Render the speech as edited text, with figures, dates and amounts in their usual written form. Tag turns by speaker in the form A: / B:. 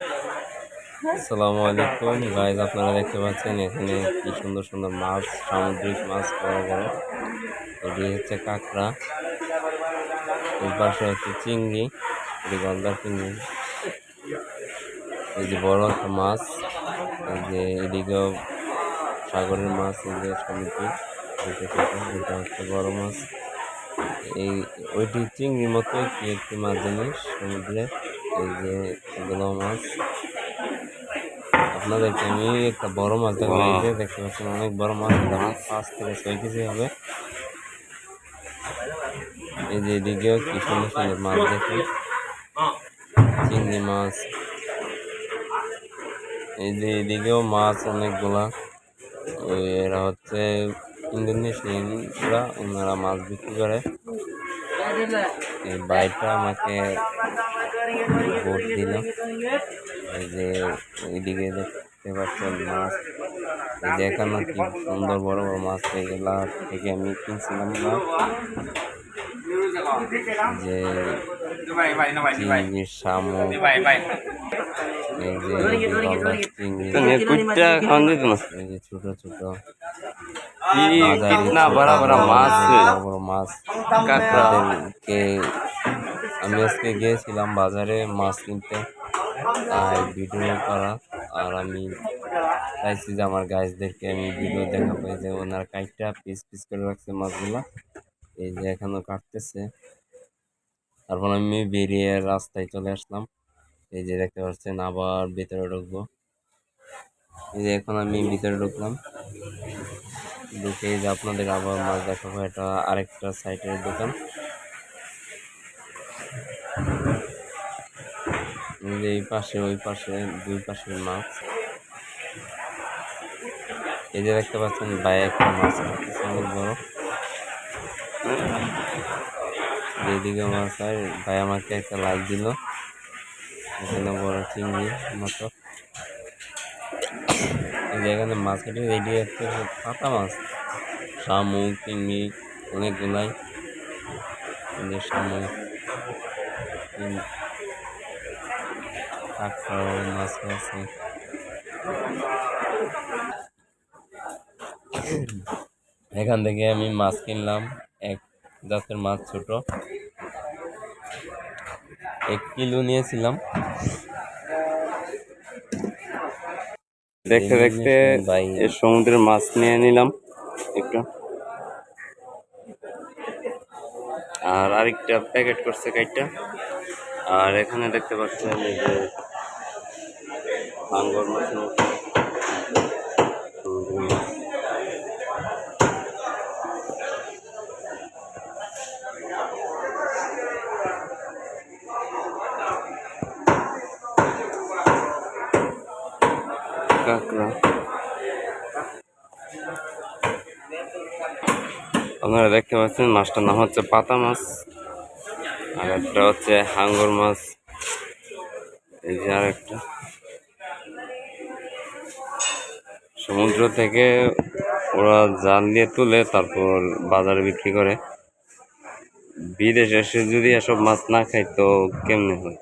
A: আসসালামু আলাইকুম গাইজ, আপনারা দেখতে পাচ্ছেন এখানে কি সুন্দর সুন্দর মাছ, সামুদ্রিক মাছ, বড় বড়। এটি হচ্ছে কাঁকড়া, এই পাশে হচ্ছে চিংড়ি, এটি গলদা চিংড়ি। এই যে বড় একটা মাছ, এই যে এদিকেও সাগরের মাছ, এই যে সমুদ্রে ছোট ছোট, এটা হচ্ছে বড় মাছ। এই ওইটি চিংড়ির মতো কি একটি মাছ জিনিস সমুদ্রে। এই যে এগুলো মাছ, আপনাদেরকে আমি একটা বড় মাছ দেখাবো। এই যে দেখতে পাচ্ছেন অনেক বড় মাছ, 5 থেকে 6 কেজি হবে। এই যে এদিকেও কি সুন্দর সুন্দর মাছ, দেখুন চিংড়ি মাছ। এই যে এদিকেও মাছ অনেকগুলা। এরা হচ্ছে ইন্দোনেশিয়ানরা, ওনারা মাছ বিক্রি করে। এই বাইকটা আমাকে ভোট দিল। এই যে এইদিকে দেখতে পাচ্ছেন মাছ, এই যে এখানে কি সুন্দর বড় বড় মাছ, এগুলা থেকে আমি কিনছিলাম না। যে চিংড়ি, শামুক, এই যে চিংড়ি, এই যে ছোট ছোট বড় বড় মাছ, কাঁকড়াদেরকে আমি আজকে গিয়েছিলাম বাজারে মাছ কিনতে, তাই ভিডিও করা। আর আমি চাইছি যে আমার গাইজদেরকে আমি ভিডিও দেখাবো, যে ওনার কাইটটা পিস পিস করে রাখছে মাছগুলা। এই যে এখনো কাটতেছে। তারপর আমি বেরিয়ে রাস্তায় চলে আসলাম। এই যে দেখতে পাচ্ছেন, আবার ভিতরে ঢুকবো। এই যে এখন আমি ভিতরে ঢুকলাম, ঢুকে যে আপনাদের আবার মাছ দেখাবো। এটা আরেকটা সাইডের দোকান। এই পাশে ওই পাশে দুই পাশের মাছ। এই যে দেখতে পাচ্ছেন ভাই একটা মাছ কাটতেছে অনেক বড়। যেদিকে মাছ হয়, ভাই আমাকে একটা লাইক দিল। এখানে বড় চিংড়ি মতো, এই যে এখানে মাছ কেটে রেডি হচ্ছে পাতা মাছ, শামুক, চিংড়ি অনেকগুলাই। এই যে শামুক, কাঁকড়া মাছ আছে। এখান থেকে আমি মাছ কিনলাম, এক জাতের মাছ, ছোট 1 কিলো নিয়েছিলাম। দেখতে দেখতে সমুদ্রের মাছ নিয়ে নিলাম একটু, আর আরেকটা প্যাকেট করছে কাইটটা। আর এখানে দেখতে পাচ্ছেন এই যে হাঙ্গর মাছ, কাঁকড়া। আপনারা দেখতে পাচ্ছেন মাছটার নাম হচ্ছে পাতা মাছ, আর একটা হচ্ছে হাঙ্গর মাছ। এই যে আরেকটা, সমুদ্র থেকে ওরা জাল দিয়ে তুলে তারপর বাজারে বিক্রি করে। বিদেশে এসে যদি এসব মাছ না খাই তো কেমনে হয়।